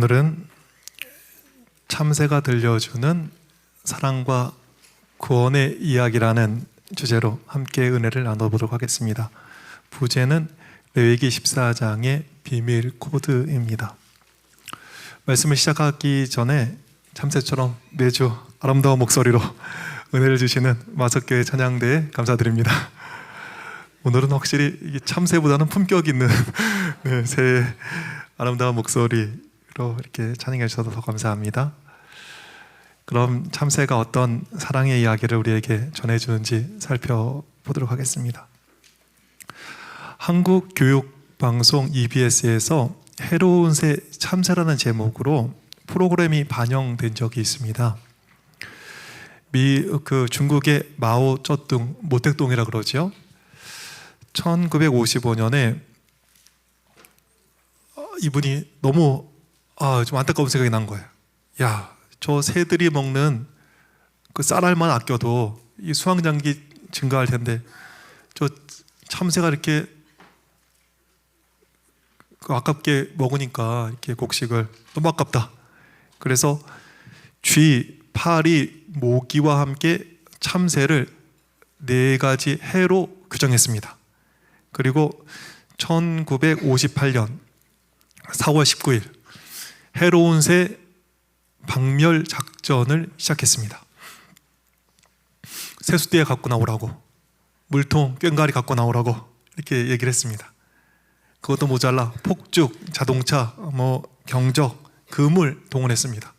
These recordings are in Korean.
오늘은 참새가 들려주는 사랑과 구원의 이야기라는 주제로 함께 은혜를 나눠보도록 하겠습니다. 부제는 레위기 14장의 비밀 코드입니다. 말씀을 시작하기 전에 참새처럼 매주 아름다운 목소리로 은혜를 주시는 마석교회 찬양대에 감사드립니다. 오늘은 확실히 참새보다는 품격 있는 새의 아름다운 목소리로 이렇게 찬양해 주셔서 더 감사합니다. 그럼 참새가 어떤 사랑의 이야기를 우리에게 전해주는지 살펴보도록 하겠습니다. 한국교육방송 EBS에서 해로운 새 참새라는 제목으로 프로그램이 반영된 적이 있습니다. 중국의 마오쩌둥, 모택동이라 그러죠. 1955년에 이분이 너무 좀 안타까운 생각이 난 거예요. 저 새들이 먹는 그 쌀알만 아껴도 이 수확량이 증가할 텐데 저 참새가 이렇게 아깝게 먹으니까 이렇게 곡식을 너무 아깝다. 그래서 쥐, 파리, 모기와 함께 참새를 4가지 해로 규정했습니다. 그리고 1958년 4월 19일 해로운 새 박멸 작전을 시작했습니다. 세숫대 갖고 나오라고, 물통, 꽹과리 갖고 나오라고 이렇게 얘기를 했습니다. 그것도 모자라 폭죽, 자동차, 경적, 그물 동원했습니다.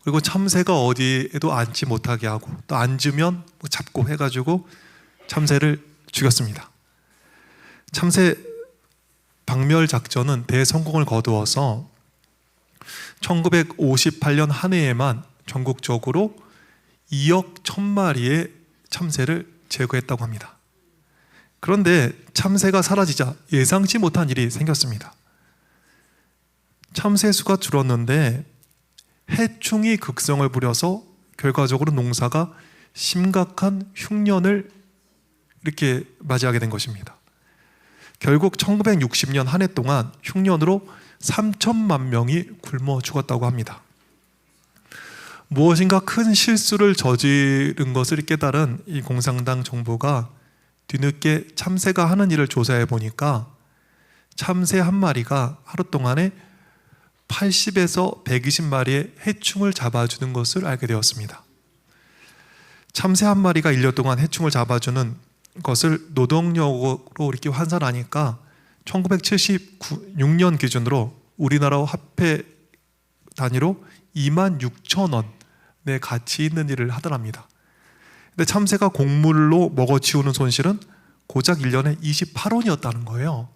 그리고 참새가 어디에도 앉지 못하게 하고 또 앉으면 잡고 해가지고 참새를 죽였습니다. 참새 박멸 작전은 대성공을 거두어서 1958년 한 해에만 전국적으로 2억 1,000마리의 참새를 제거했다고 합니다. 그런데 참새가 사라지자 예상치 못한 일이 생겼습니다. 참새 수가 줄었는데 해충이 극성을 부려서 결과적으로 농사가 심각한 흉년을 이렇게 맞이하게 된 것입니다. 결국 1960년 한 해 동안 흉년으로 3천만 명이 굶어 죽었다고 합니다. 무엇인가 큰 실수를 저지른 것을 깨달은 이 공산당 정부가 뒤늦게 참새가 하는 일을 조사해 보니까 참새 한 마리가 하루 동안에 80에서 120마리의 해충을 잡아주는 것을 알게 되었습니다. 참새 한 마리가 1년 동안 해충을 잡아주는 것을 노동력으로 이렇게 환산하니까 1976년 기준으로 우리나라 화폐 단위로 26,000원의 가치 있는 일을 하더랍니다. 근데 참새가 곡물로 먹어치우는 손실은 고작 1년에 28원이었다는 거예요.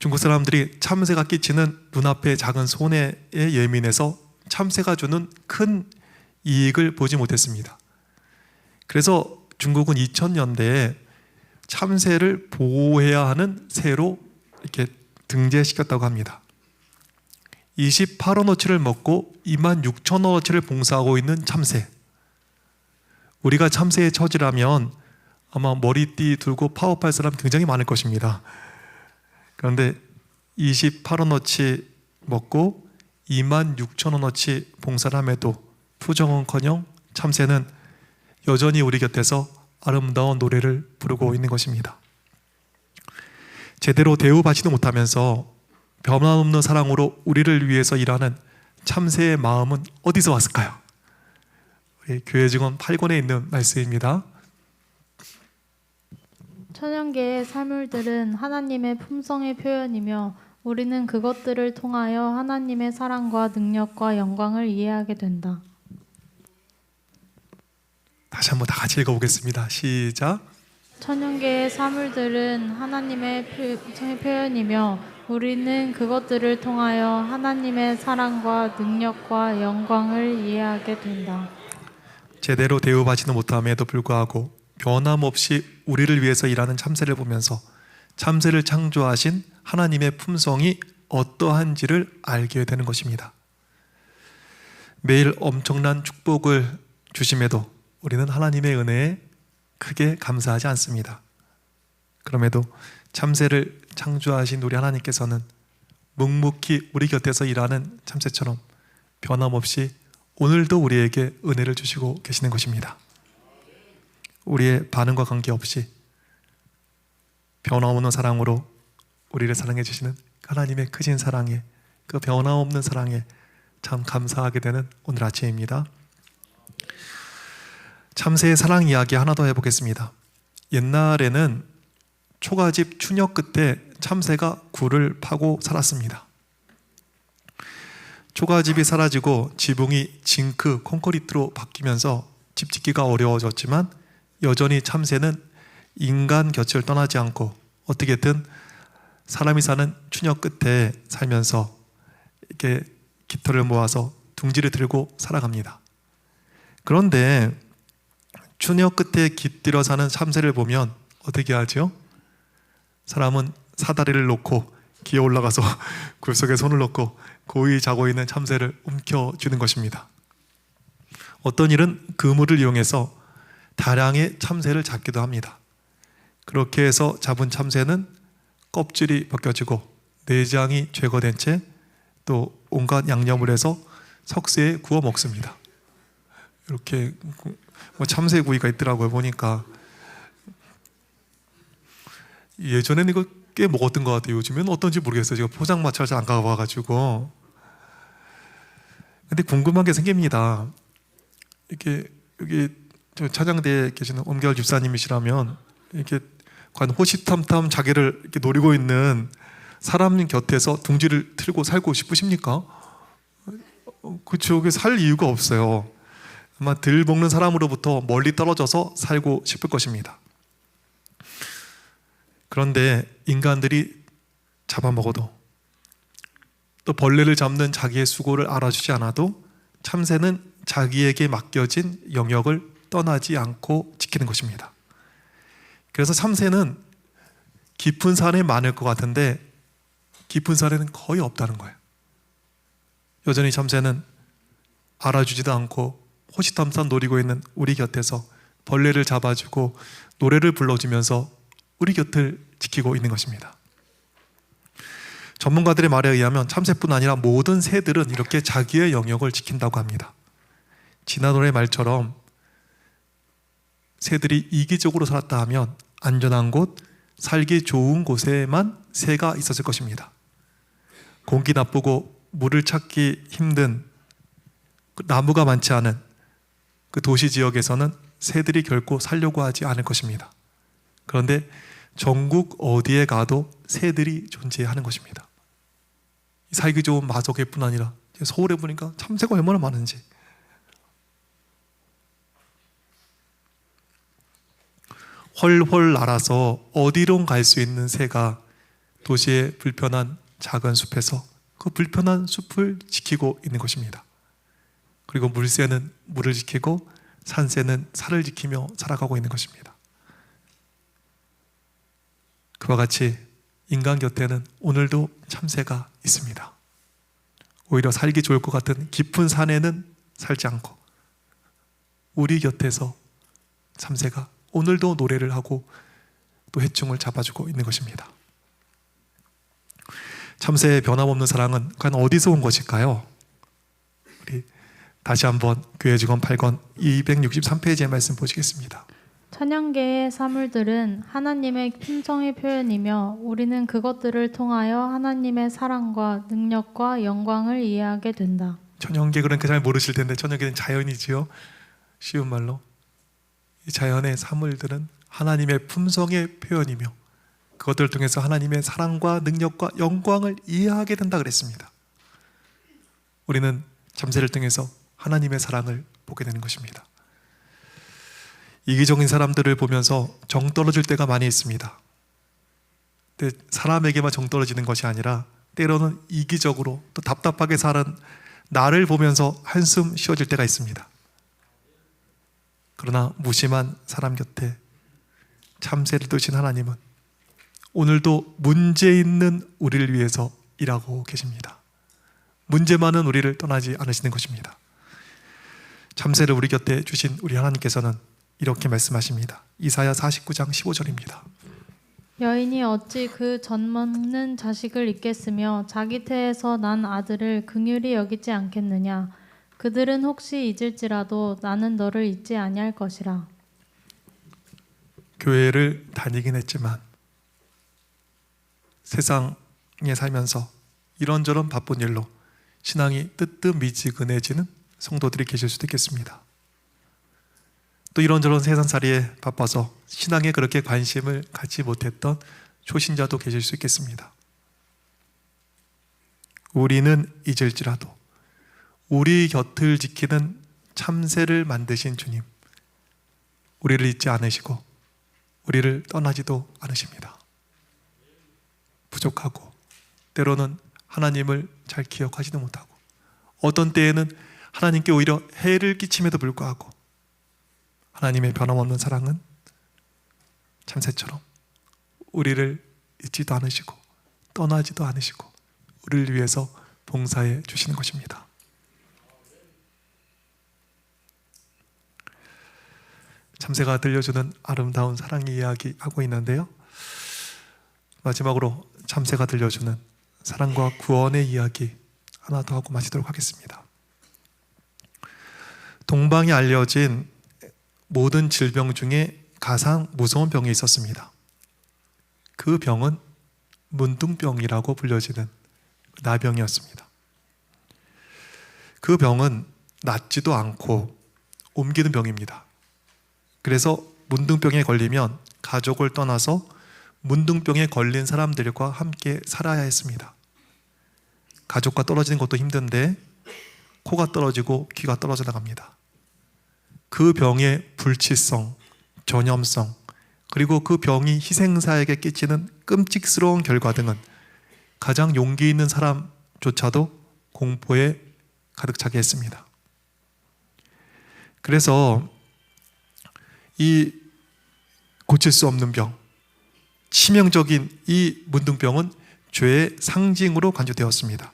중국 사람들이 참새가 끼치는 눈앞의 작은 손해에 예민해서 참새가 주는 큰 이익을 보지 못했습니다. 그래서 중국은 2000년대에 참새를 보호해야 하는 새로 이렇게 등재시켰다고 합니다. 28원어치를 먹고 26,000원어치를 봉사하고 있는 참새. 우리가 참새의 처지라면 아마 머리띠 들고 파업할 사람 굉장히 많을 것입니다. 그런데 28원어치 먹고 26,000원어치 봉사를 함에도 투정은커녕 참새는 여전히 우리 곁에서 아름다운 노래를 부르고 있는 것입니다. 제대로 대우받지도 못하면서 변함없는 사랑으로 우리를 위해서 일하는 참새의 마음은 어디서 왔을까요? 우리 교회 증언 8권에 있는 말씀입니다. 천연계의 사물들은 하나님의 품성의 표현이며 우리는 그것들을 통하여 하나님의 사랑과 능력과 영광을 이해하게 된다. 다시 한번 다 같이 읽어보겠습니다. 시작. 천연계의 사물들은 하나님의 품성의 표현이며 우리는 그것들을 통하여 하나님의 사랑과 능력과 영광을 이해하게 된다. 제대로 대우받지는 못함에도 불구하고 변함없이 우리를 위해서 일하는 참새를 보면서 참새를 창조하신 하나님의 품성이 어떠한지를 알게 되는 것입니다. 매일 엄청난 축복을 주심에도 우리는 하나님의 은혜에 크게 감사하지 않습니다. 그럼에도 참새를 창조하신 우리 하나님께서는 묵묵히 우리 곁에서 일하는 참새처럼 변함없이 오늘도 우리에게 은혜를 주시고 계시는 것입니다. 우리의 반응과 관계없이 변함없는 사랑으로 우리를 사랑해 주시는 하나님의 크신 사랑에, 그 변함없는 사랑에 참 감사하게 되는 오늘 아침입니다. 참새의 사랑 이야기 하나 더 해보겠습니다. 옛날에는 초가집 추녀 끝에 참새가 굴을 파고 살았습니다. 초가집이 사라지고 지붕이 징크, 콘크리트로 바뀌면서 집 짓기가 어려워졌지만 여전히 참새는 인간 곁을 떠나지 않고 어떻게든 사람이 사는 추녀 끝에 살면서 이렇게 깃털을 모아서 둥지를 들고 살아갑니다. 그런데 추녀 끝에 깃들어 사는 참새를 보면 어떻게 하죠? 사람은 사다리를 놓고 기어 올라가서 굴 속에 손을 넣고 고이 자고 있는 참새를 움켜쥐는 것입니다. 어떤 일은 그물을 이용해서 다량의 참새를 잡기도 합니다. 그렇게 해서 잡은 참새는 껍질이 벗겨지고 내장이 제거된 채 또 온갖 양념을 해서 석쇠에 구워 먹습니다. 이렇게 참새 구이가 있더라고요. 보니까 예전에는 이거 꽤 먹었던 것 같아요. 요즘엔 어떤지 모르겠어요. 제가 포장마차를 잘 안 가봐가지고. 근데 궁금한 게 생깁니다. 이렇게 여기 저 차장대에 계시는 엄결 집사님이시라면 이렇게 과연 호시탐탐 자기를 이렇게 노리고 있는 사람 곁에서 둥지를 틀고 살고 싶으십니까? 그쪽에 살 이유가 없어요. 아마 들 먹는 사람으로부터 멀리 떨어져서 살고 싶을 것입니다. 그런데 인간들이 잡아먹어도 또 벌레를 잡는 자기의 수고를 알아주지 않아도 참새는 자기에게 맡겨진 영역을 떠나지 않고 지키는 것입니다. 그래서 참새는 깊은 산에 많을 것 같은데 깊은 산에는 거의 없다는 거예요. 여전히 참새는 알아주지도 않고 호시탐탐 노리고 있는 우리 곁에서 벌레를 잡아주고 노래를 불러주면서 우리 곁을 지키고 있는 것입니다. 전문가들의 말에 의하면 참새뿐 아니라 모든 새들은 이렇게 자기의 영역을 지킨다고 합니다. 진화론의 말처럼 새들이 이기적으로 살았다 하면 안전한 곳, 살기 좋은 곳에만 새가 있었을 것입니다. 공기 나쁘고 물을 찾기 힘든 나무가 많지 않은 그 도시 지역에서는 새들이 결코 살려고 하지 않을 것입니다. 그런데 전국 어디에 가도 새들이 존재하는 것입니다. 살기 좋은 마석에뿐 아니라 서울에 보니까 참새가 얼마나 많은지. 훨훨 날아서 어디론 갈 수 있는 새가 도시의 불편한 작은 숲에서 그 불편한 숲을 지키고 있는 것입니다. 그리고 물새는 물을 지키고 산새는 살을 지키며 살아가고 있는 것입니다. 그와 같이 인간 곁에는 오늘도 참새가 있습니다. 오히려 살기 좋을 것 같은 깊은 산에는 살지 않고 우리 곁에서 참새가 오늘도 노래를 하고 또 해충을 잡아주고 있는 것입니다. 참새의 변함없는 사랑은 과연 어디서 온 것일까요? 우리 다시 한번 교회 직원 8권 263페이지의 말씀 보시겠습니다. 천연계의 사물들은 하나님의 품성의 표현이며 우리는 그것들을 통하여 하나님의 사랑과 능력과 영광을 이해하게 된다. 천연계 그러니까 잘 모르실 텐데 천연계는 자연이지요. 쉬운 말로 이 자연의 사물들은 하나님의 품성의 표현이며 그것들을 통해서 하나님의 사랑과 능력과 영광을 이해하게 된다 그랬습니다. 우리는 참새를 통해서 하나님의 사랑을 보게 되는 것입니다. 이기적인 사람들을 보면서 정 떨어질 때가 많이 있습니다. 근데 사람에게만 정 떨어지는 것이 아니라 때로는 이기적으로 또 답답하게 사는 나를 보면서 한숨 쉬어질 때가 있습니다. 그러나 무심한 사람 곁에 참새를 두신 하나님은 오늘도 문제 있는 우리를 위해서 일하고 계십니다. 문제 많은 우리를 떠나지 않으시는 것입니다. 참새를 우리 곁에 주신 우리 하나님께서는 이렇게 말씀하십니다. 이사야 49장 15절입니다. 여인이 어찌 그 젖먹는 자식을 잊겠으며 자기 태에서 난 아들을 긍휼히 여기지 않겠느냐. 그들은 혹시 잊을지라도 나는 너를 잊지 아니할 것이라. 교회를 다니긴 했지만 세상에 살면서 이런저런 바쁜 일로 신앙이 뜨뜻미지근해지는 성도들이 계실 수도 있겠습니다. 또 이런저런 세상살이에 바빠서 신앙에 그렇게 관심을 갖지 못했던 초신자도 계실 수 있겠습니다. 우리는 잊을지라도 우리 곁을 지키는 참새를 만드신 주님, 우리를 잊지 않으시고 우리를 떠나지도 않으십니다. 부족하고 때로는 하나님을 잘 기억하지도 못하고 어떤 때에는 하나님께 오히려 해를 끼침에도 불구하고 하나님의 변함없는 사랑은 참새처럼 우리를 잊지도 않으시고 떠나지도 않으시고 우리를 위해서 봉사해 주시는 것입니다. 참새가 들려주는 아름다운 사랑 이야기 하고 있는데요. 마지막으로 참새가 들려주는 사랑과 구원의 이야기 하나 더 하고 마치도록 하겠습니다. 동방에 알려진 모든 질병 중에 가장 무서운 병이 있었습니다. 그 병은 문둥병이라고 불려지는 나병이었습니다. 그 병은 낫지도 않고 옮기는 병입니다. 그래서 문둥병에 걸리면 가족을 떠나서 문둥병에 걸린 사람들과 함께 살아야 했습니다. 가족과 떨어지는 것도 힘든데 코가 떨어지고 귀가 떨어져 나갑니다. 그 병의 불치성, 전염성, 그리고 그 병이 희생사에게 끼치는 끔찍스러운 결과 등은 가장 용기 있는 사람조차도 공포에 가득 차게 했습니다. 그래서 이 고칠 수 없는 병, 치명적인 이 문둥병은 죄의 상징으로 간주되었습니다.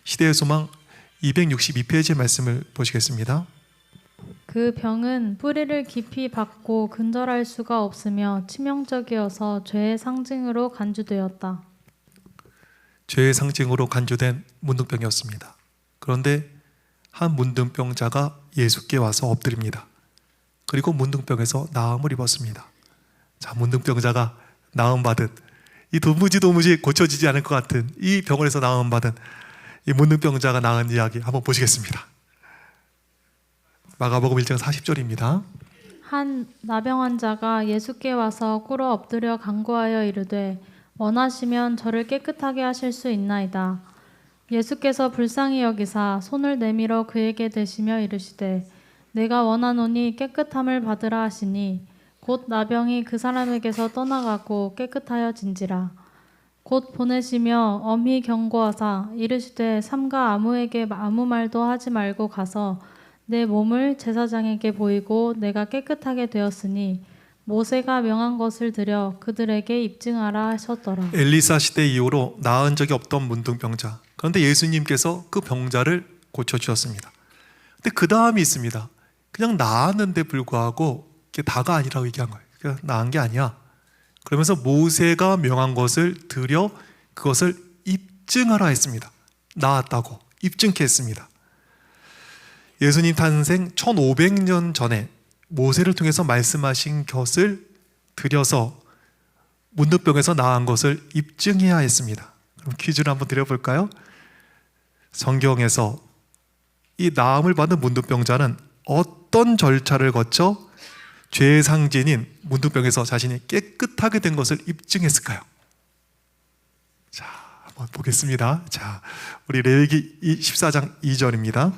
시대의 소망 262페이지 말씀을 보시겠습니다. 그 병은 뿌리를 깊이 박고 근절할 수가 없으며 치명적이어서 죄의 상징으로 간주되었다. 죄의 상징으로 간주된 문둥병이었습니다. 그런데 한 문둥병자가 예수께 와서 엎드립니다. 그리고 문둥병에서 나음을 입었습니다. 자, 문둥병자가 나음받은 이 도무지 고쳐지지 않을 것 같은 이 병원에서 나음받은 이 문둥병자가 나은 이야기 한번 보시겠습니다. 마가복음 1장 40절입니다. 한 나병 환자가 예수께 와서 꿇어 엎드려 간구하여 이르되 원하시면 저를 깨끗하게 하실 수 있나이다. 예수께서 불쌍히 여기사 손을 내밀어 그에게 대시며 이르시되 내가 원하노니 깨끗함을 받으라 하시니 곧 나병이 그 사람에게서 떠나가고 깨끗하여진지라. 곧 보내시며 엄히 경고하사 이르시되 삼가 아무에게 아무 말도 하지 말고 가서 내 몸을 제사장에게 보이고 내가 깨끗하게 되었으니 모세가 명한 것을 드려 그들에게 입증하라 하셨더라. 엘리사 시대 이후로 나은 적이 없던 문둥병자, 그런데 예수님께서 그 병자를 고쳐주셨습니다. 근데 그 다음이 있습니다. 그냥 나았는데 불구하고 그게 다가 아니라고 얘기한 거예요. 그냥 나은 게 아니야. 그러면서 모세가 명한 것을 드려 그것을 입증하라 했습니다. 나았다고 입증케 했습니다. 예수님 탄생 1500년 전에 모세를 통해서 말씀하신 것을 드려서 문둥병에서 나은 것을 입증해야 했습니다. 그럼 퀴즈를 한번 드려볼까요? 성경에서 이 나음을 받은 문둥병자는 어떤 절차를 거쳐 죄의 상징인 문둥병에서 자신이 깨끗하게 된 것을 입증했을까요? 자, 한번 보겠습니다. 자, 우리 레위기 14장 2절입니다.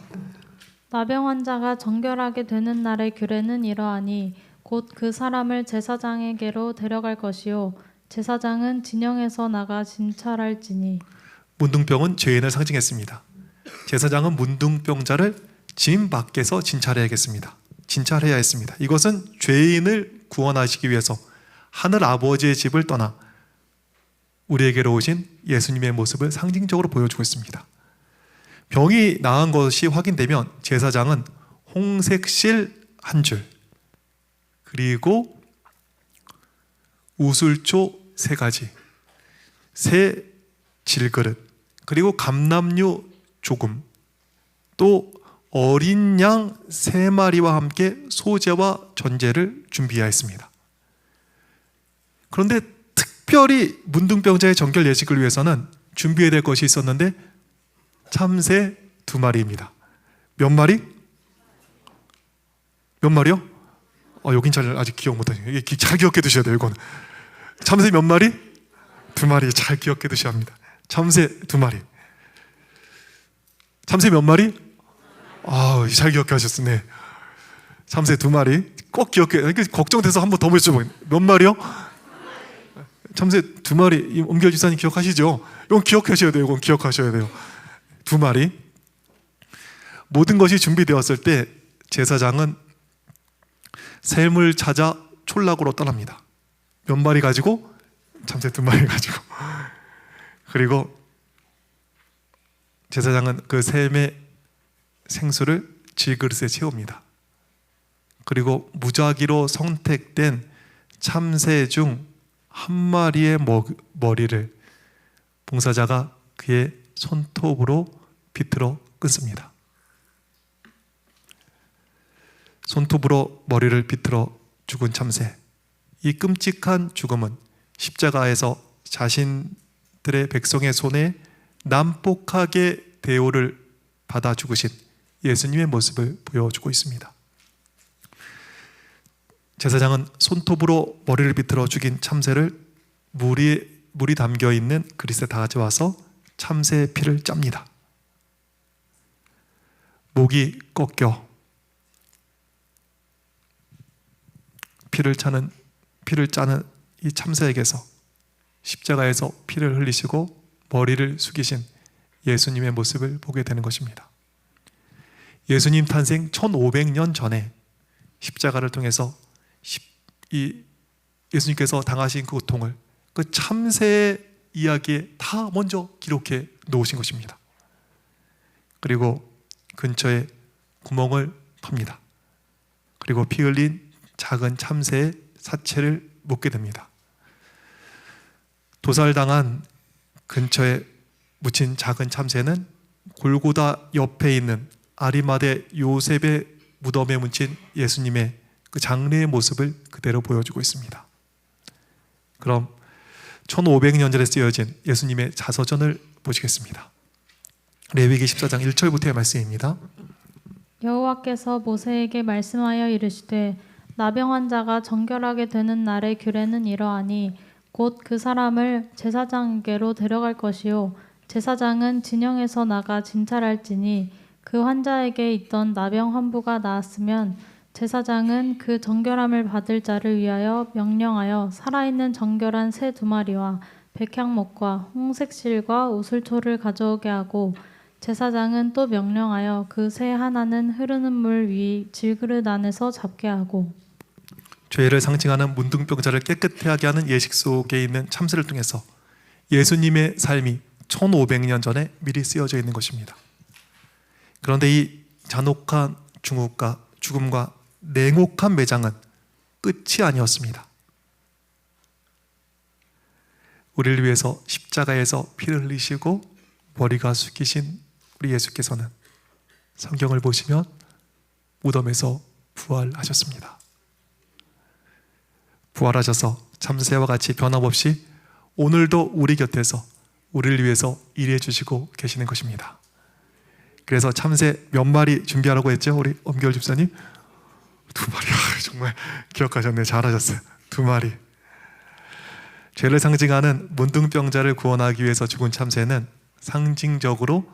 나병 환자가 정결하게 되는 날의 규례는 이러하니 곧 그 사람을 제사장에게로 데려갈 것이요 제사장은 진영에서 나가 진찰할지니. 문둥병은 죄인을 상징했습니다. 제사장은 문둥병자를 진 밖에서 진찰해야겠습니다. 진찰해야 했습니다. 이것은 죄인을 구원하시기 위해서 하늘 아버지의 집을 떠나 우리에게로 오신 예수님의 모습을 상징적으로 보여주고 있습니다. 병이 나은 것이 확인되면 제사장은 홍색실 한 줄, 그리고 우슬초 세 가지, 새 질그릇, 그리고 감람류 조금, 또 어린 양 세 마리와 함께 소제와 전제를 준비하였습니다. 그런데 특별히 문둥병자의 정결 예식을 위해서는 준비해야 될 것이 있었는데 참새 2마리입니다. 몇 마리? 몇 마리요? 여긴 잘 아직 기억 못하네요. 이게 잘 기억해 두셔야 돼요. 이거는 참새 몇 마리? 2마리. 잘 기억해 두셔야 합니다. 참새 2마리. 참새 몇 마리? 잘 기억해 하셨네. 참새 2마리. 꼭 기억해. 걱정돼서 한 번 더 보여주죠. 몇 마리요? 참새 2마리. 엄결 집사님 기억하시죠? 이건 기억하셔야 돼요. 이건 기억하셔야 돼요. 2마리. 모든 것이 준비되었을 때 제사장은 샘을 찾아 촌락으로 떠납니다. 몇 마리 가지고? 참새 2마리 가지고. 그리고 제사장은 그 샘의 생수를 질그릇에 채웁니다. 그리고 무작위로 선택된 참새 중 1마리의 머리를 봉사자가 그의 손톱으로 비틀어 끊습니다. 손톱으로 머리를 비틀어 죽은 참새. 이 끔찍한 죽음은 십자가에서 자신들의 백성의 손에 난폭하게 대우를 받아 죽으신 예수님의 모습을 보여주고 있습니다. 제사장은 손톱으로 머리를 비틀어 죽인 참새를 물이 담겨있는 그릇에 다 가져와서 참새의 피를 짭니다. 목이 꺾여 피를 짜는 이 참새에게서 십자가에서 피를 흘리시고 머리를 숙이신 예수님의 모습을 보게 되는 것입니다. 예수님 탄생 1500년 전에 십자가를 통해서 예수님께서 당하신 그 고통을 그 참새의 이야기에 다 먼저 기록해 놓으신 것입니다. 그리고 근처에 구멍을 팝니다. 그리고 피 흘린 작은 참새의 사체를 묻게 됩니다. 도살당한 근처에 묻힌 작은 참새는 골고다 옆에 있는 아리마대 요셉의 무덤에 묻힌 예수님의 그 장례의 모습을 그대로 보여주고 있습니다. 그럼 1500년 전에 쓰여진 예수님의 자서전을 보시겠습니다. 레위기 14장 1절부터의 말씀입니다. 여호와께서 모세에게 말씀하여 이르시되 나병 자가 정결하게 되는 날의 규례는 이러하니 곧 그 사람을 제사장에게로 데려갈 것이요 제사장은 진영에서 나가 진찰할지니 그 환자에게 있던 나병 환부가 나았으면 제사장은 그 정결함을 받을 자를 위하여 명령하여 살아있는 정결한 새 2마리와 백향목과 홍색실과 우슬초를 가져오게 하고 제사장은 또 명령하여 그 새 하나는 흐르는 물 위 질그릇 안에서 잡게 하고 죄를 상징하는 문둥병자를 깨끗해 하게 하는 예식 속에 있는 참새를 통해서 예수님의 삶이 1500년 전에 미리 쓰여져 있는 것입니다. 그런데 이 잔혹한 죽음과 냉혹한 매장은 끝이 아니었습니다. 우리를 위해서 십자가에서 피를 흘리시고 머리가 숙이신 우리 예수께서는 성경을 보시면 무덤에서 부활하셨습니다. 부활하셔서 참새와 같이 변함없이 오늘도 우리 곁에서 우리를 위해서 일해 주시고 계시는 것입니다. 그래서 참새 몇 마리 준비하라고 했죠? 우리 엄결 집사님 2마리. 정말 기억하셨네. 잘하셨어요. 2마리. 죄를 상징하는 문둥병자를 구원하기 위해서 죽은 참새는 상징적으로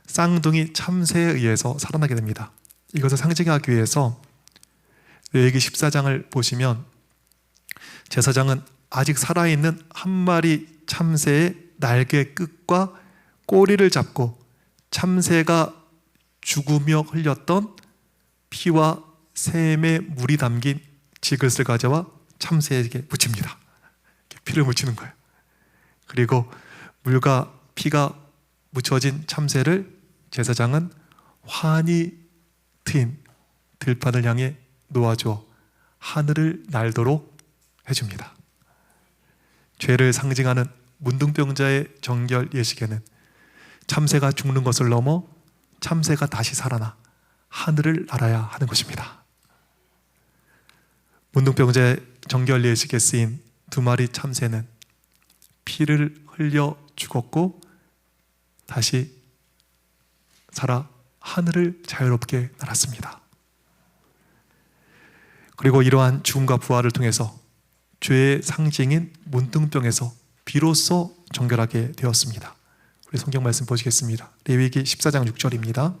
쌍둥이 참새에 의해서 살아나게 됩니다. 이것을 상징하기 위해서 레위기 14장을 보시면 제사장은 아직 살아있는 1마리 참새의 날개 끝과 꼬리를 잡고 참새가 죽으며 흘렸던 피와 샘의 물이 담긴 질그릇을 가져와 참새에게 묻힙니다. 피를 묻히는 거예요. 그리고 물과 피가 묻혀진 참새를 제사장은 환히 트인 들판을 향해 놓아주어 하늘을 날도록 해줍니다. 죄를 상징하는 문둥병자의 정결 예식에는 참새가 죽는 것을 넘어 참새가 다시 살아나 하늘을 날아야 하는 것입니다. 문둥병자의 정결 예식에 쓰인 2마리 참새는 피를 흘려 죽었고 다시 살아 하늘을 자유롭게 날았습니다. 그리고 이러한 죽음과 부활을 통해서 죄의 상징인 문둥병에서 비로소 정결하게 되었습니다. 우리 성경 말씀 보시겠습니다. 레위기 14장 6절입니다.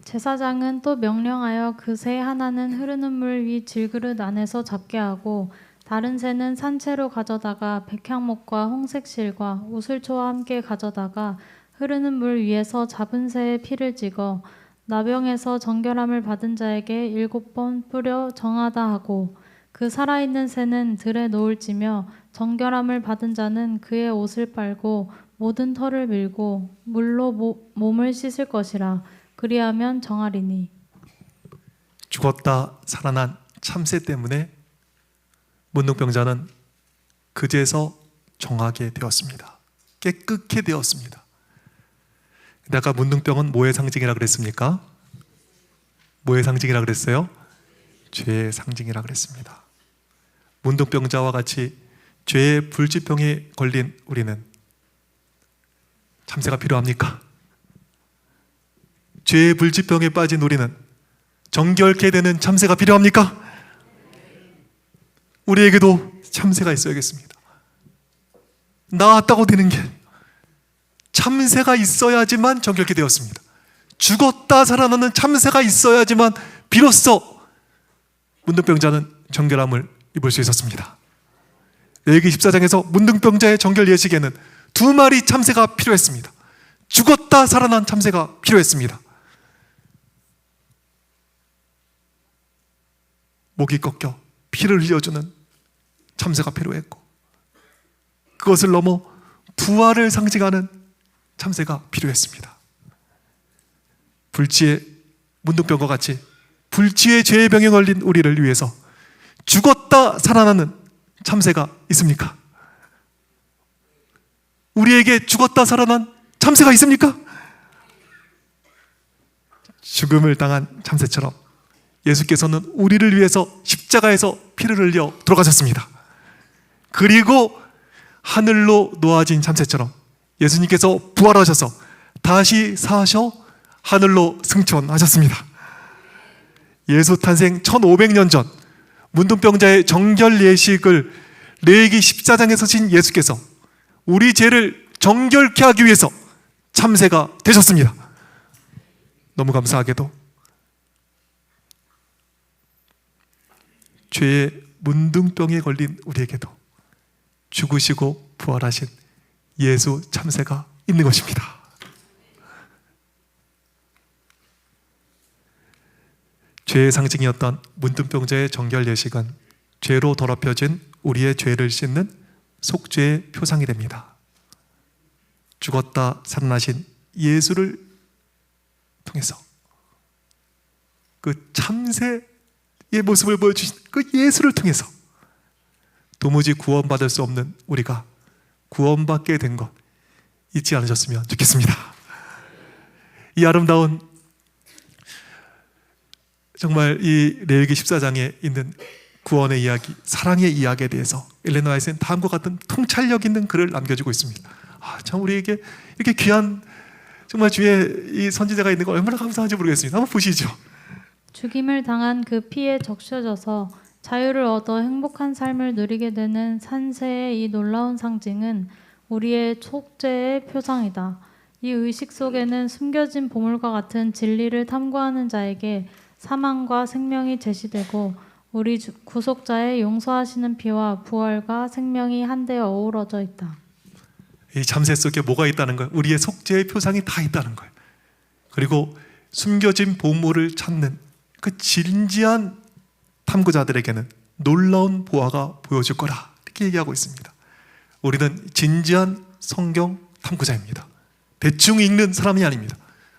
제사장은 또 명령하여 그 새 하나는 흐르는 물 위 질그릇 안에서 잡게 하고 다른 새는 산채로 가져다가 백향목과 홍색실과 우슬초와 함께 가져다가 흐르는 물 위에서 잡은 새의 피를 찍어 나병에서 정결함을 받은 자에게 7번 뿌려 정하다 하고 그 살아있는 새는 들에 놓을지며 정결함을 받은 자는 그의 옷을 빨고 모든 털을 밀고 물로 몸을 씻을 것이라. 그리하면 정하리니. 죽었다 살아난 참새 때문에 문둥병자는 그제서 정하게 되었습니다. 깨끗게 되었습니다. 근데 아까 문둥병은 뭐의 상징이라 그랬습니까? 뭐의 상징이라 그랬어요? 죄의 상징이라 그랬습니다. 문둥병자와 같이 죄의 불치병에 걸린 우리는 참새가 필요합니까? 죄의 불치병에 빠진 우리는 정결케 되는 참새가 필요합니까? 우리에게도 참새가 있어야겠습니다. 나았다고 되는 게 참새가 있어야지만 정결케 되었습니다. 죽었다 살아나는 참새가 있어야지만 비로소 문둥병자는 정결함을 입을 수 있었습니다. 레위기 14장에서 문둥병자의 정결 예식에는 2마리 참새가 필요했습니다. 죽었다 살아난 참새가 필요했습니다. 목이 꺾여 피를 흘려주는 참새가 필요했고 그것을 넘어 부활을 상징하는 참새가 필요했습니다. 불치의 문둥병과 같이 불치의 죄의 병에 걸린 우리를 위해서 죽었다 살아나는 참새가 있습니까? 우리에게 죽었다 살아난 참새가 있습니까? 죽음을 당한 참새처럼 예수께서는 우리를 위해서 십자가에서 피를 흘려 돌아가셨습니다. 그리고 하늘로 놓아진 참새처럼 예수님께서 부활하셔서 다시 사셔 하늘로 승천하셨습니다. 예수 탄생 1500년 전 문둥병자의 정결 예식을 레위기 14장에 서신 예수께서 우리 죄를 정결케 하기 위해서 참새가 되셨습니다. 너무 감사하게도 죄의 문둥병에 걸린 우리에게도 죽으시고 부활하신 예수 참새가 있는 것입니다. 죄의 상징이었던 문둥병자의 정결 예식은 죄로 더럽혀진 우리의 죄를 씻는 속죄의 표상이 됩니다. 죽었다 살아나신 예수를 통해서 그 참새의 모습을 보여주신 그 예수를 통해서 도무지 구원받을 수 없는 우리가 구원받게 된 것 잊지 않으셨으면 좋겠습니다. 이 아름다운 정말 이 레위기 14장에 있는 구원의 이야기, 사랑의 이야기에 대해서 엘렌 화이트는 다음과 같은 통찰력 있는 글을 남겨주고 있습니다. 참 우리에게 이렇게 귀한 정말 주의 이 선지자가 있는 거 얼마나 감사한지 모르겠습니다. 한번 보시죠. 죽임을 당한 그 피에 적셔져서 자유를 얻어 행복한 삶을 누리게 되는 산새의 이 놀라운 상징은 우리의 속죄의 표상이다. 이 의식 속에는 숨겨진 보물과 같은 진리를 탐구하는 자에게 사망과 생명이 제시되고 우리 구속자의 용서하시는 피와 부활과 생명이 한데 어우러져 있다. 이 참새 속에 뭐가 있다는 거예요? 우리의 속죄의 표상이 다 있다는 거예요. 그리고 숨겨진 보물을 찾는 그 진지한 탐구자들에게는 놀라운 보화가 보여줄 거라 이렇게 얘기하고 있습니다. 우리는 진지한 성경 탐구자입니다. 대충 읽는 사람이 아닙니다.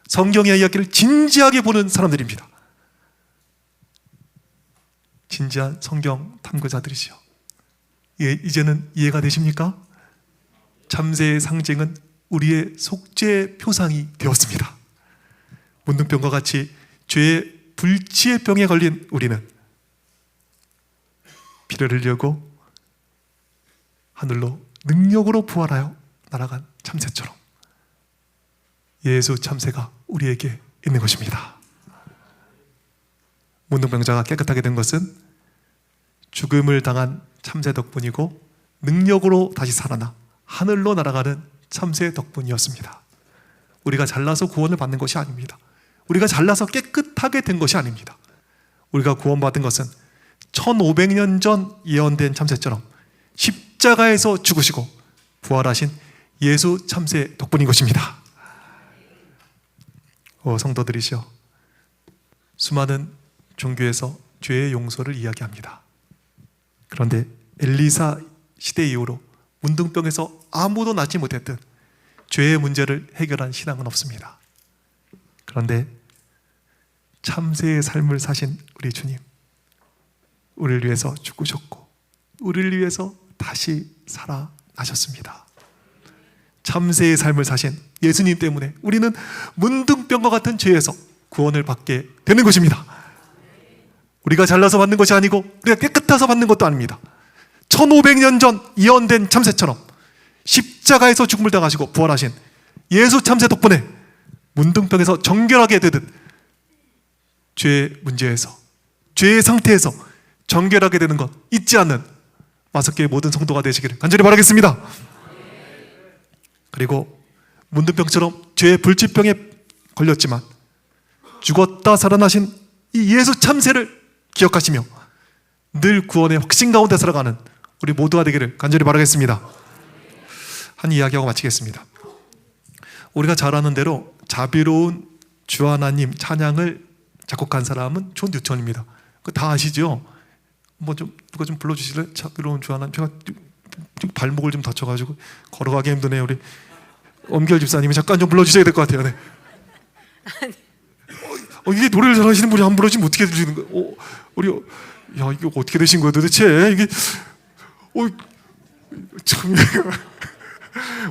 성경의 이야기를 진지하게 보는 사람들입니다. 진지한 성경 탐구자들이죠. 이제는 이해가 되십니까? 참새의 상징은 우리의 속죄 표상이 되었습니다. 문둥병과 같이 죄의 불치의 병에 걸린 우리는 피를 흘리고 하늘로 능력으로 부활하여 날아간 참새처럼 예수 참새가 우리에게 있는 것입니다. 문둥병자가 깨끗하게 된 것은 죽음을 당한 참새 덕분이고 능력으로 다시 살아나 하늘로 날아가는 참새 덕분이었습니다. 우리가 잘나서 구원을 받는 것이 아닙니다. 우리가 잘나서 깨끗하게 된 것이 아닙니다. 우리가 구원받은 것은 1500년 전 예언된 참새처럼 십자가에서 죽으시고 부활하신 예수 참새 덕분인 것입니다. 성도들이시여, 수많은 종교에서 죄의 용서를 이야기합니다. 그런데 엘리사 시대 이후로 문둥병에서 아무도 낫지 못했던 죄의 문제를 해결한 신앙은 없습니다. 그런데 참새의 삶을 사신 우리 주님, 우리를 위해서 죽으셨고 우리를 위해서 다시 살아나셨습니다. 참새의 삶을 사신 예수님 때문에 우리는 문둥병과 같은 죄에서 구원을 받게 되는 것입니다. 우리가 잘나서 받는 것이 아니고 우리가 깨끗해서 받는 것도 아닙니다. 1500년 전 예언된 참새처럼 십자가에서 죽음을 당하시고 부활하신 예수 참새 덕분에 문둥병에서 정결하게 되듯 죄의 문제에서, 죄의 상태에서 정결하게 되는 것 잊지 않는 마석교의 모든 성도가 되시기를 간절히 바라겠습니다. 그리고 문둥병처럼 죄의 불치병에 걸렸지만 죽었다 살아나신 이 예수 참새를 기억하시며 늘 구원의 확신 가운데 살아가는 우리 모두가 되기를 간절히 바라겠습니다. 한 이야기하고 마치겠습니다. 우리가 잘 아는 대로 자비로운 주 하나님 찬양을 작곡한 사람은 존 뉴턴입니다. 그거 다 아시죠? 누가 좀 불러주실래요? 자비로운 주 하나님. 제가 발목을 좀 다쳐가지고 걸어가기 힘드네요. 우리 엄결 집사님이 잠깐 좀 불러주셔야 될 것 같아요. 네. 이게 노래를 잘하시는 분이 안 불러주면 어떻게 되시는 거예요? 이게 어떻게 되신 거예요 도대체? 이게 참.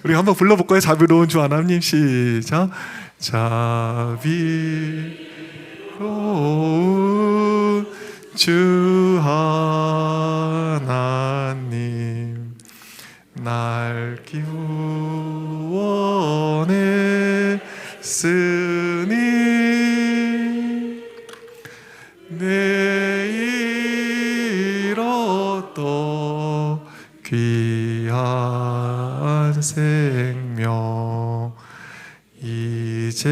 우리 한번 불러볼까요? 자비로운 주 하나님. 시작. 자비로운 주 하나님, 날 기원했으니 내일 얻어 귀한 생명 이제야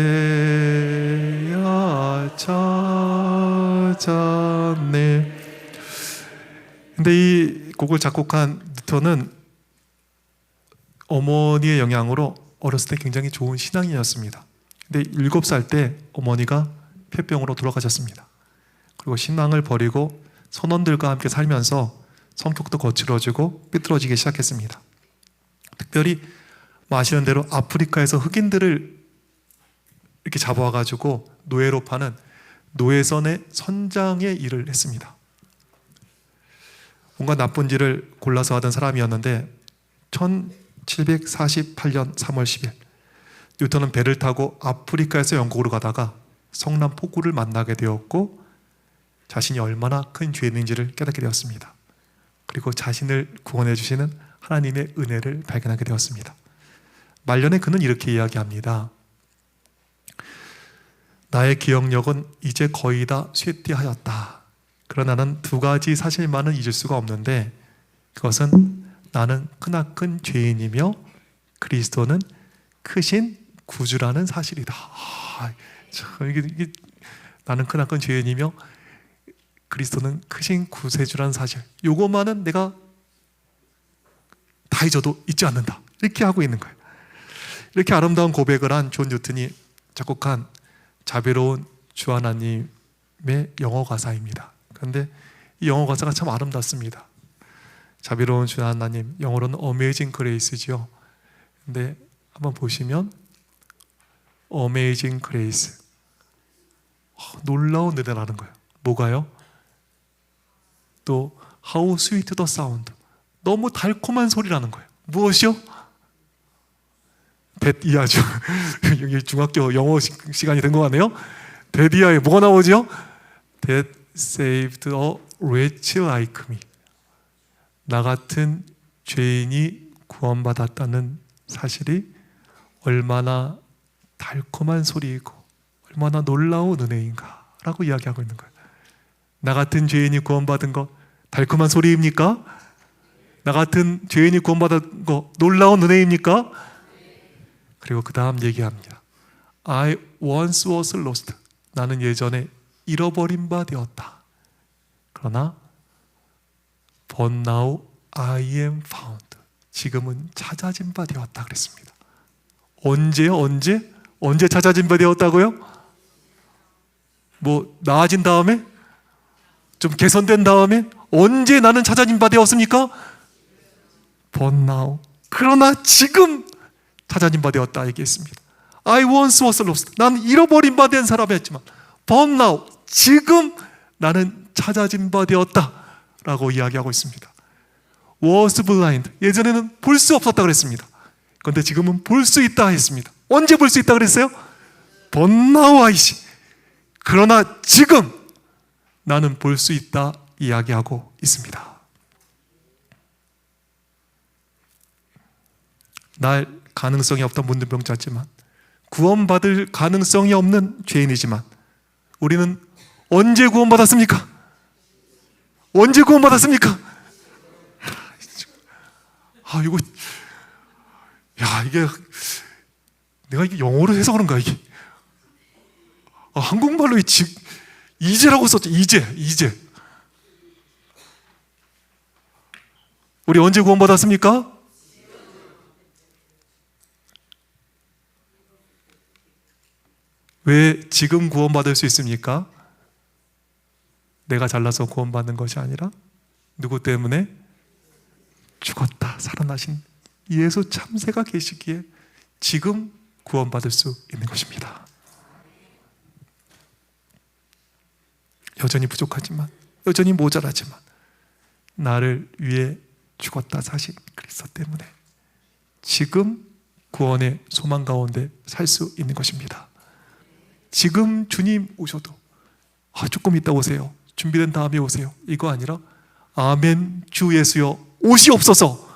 찾았네. 근데 이 곡을 작곡한 뉴턴은 어머니의 영향으로 어렸을 때 굉장히 좋은 신앙인이었습니다. 근데 7살 때 어머니가 폐병으로 돌아가셨습니다. 그리고 신앙을 버리고 선원들과 함께 살면서 성격도 거칠어지고 삐뚤어지기 시작했습니다. 특별히 아시는 대로 아프리카에서 흑인들을 이렇게 잡아와가지고 노예로 파는 노예선의 선장의 일을 했습니다. 뭔가 나쁜 일을 골라서 하던 사람이었는데 1748년 3월 10일 뉴턴은 배를 타고 아프리카에서 영국으로 가다가 성남 포구를 만나게 되었고 자신이 얼마나 큰 죄인인지를 깨닫게 되었습니다. 그리고 자신을 구원해 주시는 하나님의 은혜를 발견하게 되었습니다. 말년에 그는 이렇게 이야기합니다. 나의 기억력은 이제 거의 다 쇠퇴하였다. 그러나 나는 2가지 사실만은 잊을 수가 없는데 그것은 나는 크나큰 죄인이며 그리스도는 크신 구주라는 사실이다. 이게 나는 크나큰 죄인이며 그리스도는 크신 구세주라는 사실, 요것만은 내가 다 잊어도 잊지 않는다. 이렇게 하고 있는 거예요. 이렇게 아름다운 고백을 한 존 뉴턴이 작곡한 자비로운 주 하나님의 영어 가사입니다. 그런데 이 영어 가사가 참 아름답습니다. 자비로운 주 하나님, 영어로는 Amazing Grace지요. 근데 한번 보시면 Amazing Grace, 놀라운 은혜라는 거예요. 뭐가요? 또 How sweet the sound, 너무 달콤한 소리라는 거예요. 무엇이요? 데디아죠. 여기 중학교 영어 시간이 된 것 같네요. 데디아에 뭐가 나오죠? That saved a wretch like me. 나 같은 죄인이 구원받았다는 사실이 얼마나 달콤한 소리이고 얼마나 놀라운 은혜인가 라고 이야기하고 있는 거예요. 나 같은 죄인이 구원받은 거 달콤한 소리입니까? 나 같은 죄인이 구원받은 거 놀라운 은혜입니까? 그리고 그 다음 얘기합니다. I once was lost. 나는 예전에 잃어버린 바 되었다. 그러나 But now I am found. 지금은 찾아진 바 되었다 그랬습니다. 언제요? 언제 찾아진 바 되었다고요? 뭐 나아진 다음에? 좀 개선된 다음에? 언제 나는 찾아진 바 되었습니까? But now. 그러나 지금 찾아진 바 되었다 얘기했습니다. I once was lost. 난 잃어버린 바 된 사람이었지만 But now. 지금 나는 찾아진 바 되었다 라고 이야기하고 있습니다. Was blind. 예전에는 볼 수 없었다 그랬습니다. 그런데 지금은 볼 수 있다 했습니다. 언제 볼 수 있다 그랬어요? But now I see. 그러나 지금 나는 볼 수 있다 이야기하고 있습니다. 날 가능성이 없던 문둥병자지만 구원받을 가능성이 없는 죄인이지만 우리는 언제 구원받았습니까? 언제 구원받았습니까? 이거 이게 내가 이게 영어로 해서 그런가 이게 한국말로 이제라고 썼죠. 이제 우리 언제 구원받았습니까? 왜 지금 구원받을 수 있습니까? 내가 잘나서 구원받는 것이 아니라 누구 때문에? 죽었다 살아나신 예수 참새가 계시기에 지금 구원받을 수 있는 것입니다. 여전히 부족하지만 여전히 모자라지만 나를 위해 죽었다 사신 그리스도 때문에 지금 구원의 소망 가운데 살 수 있는 것입니다. 지금 주님 오셔도 조금 이따 오세요. 준비된 다음에 오세요. 이거 아니라 아멘 주 예수여 오시옵소서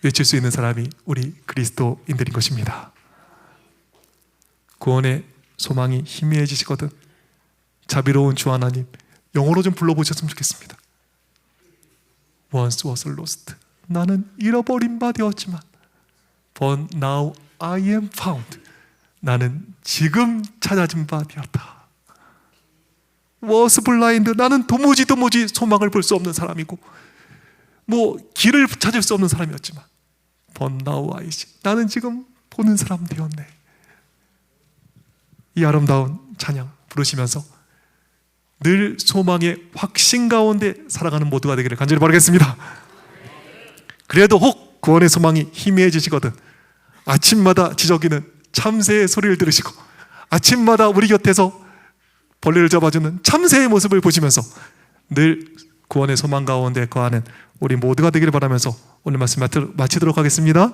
외칠 수 있는 사람이 우리 그리스도인들인 것입니다. 구원의 소망이 희미해지시거든 자비로운 주 하나님 영어로 좀 불러보셨으면 좋겠습니다. Once was lost. 나는 잃어버린 바 되었지만 But now I am found. 나는 지금 찾아진 바 되었다. Was blind. 나는 도무지 소망을 볼 수 없는 사람이고 길을 찾을 수 없는 사람이었지만 But now I see. 나는 지금 보는 사람 되었네. 이 아름다운 찬양 부르시면서 늘 소망의 확신 가운데 살아가는 모두가 되기를 간절히 바라겠습니다. 그래도 혹 구원의 소망이 희미해지시거든 아침마다 지저귀는 참새의 소리를 들으시고 아침마다 우리 곁에서 벌레를 잡아주는 참새의 모습을 보시면서 늘 구원의 소망 가운데 거하는 우리 모두가 되기를 바라면서 오늘 말씀 마치도록 하겠습니다.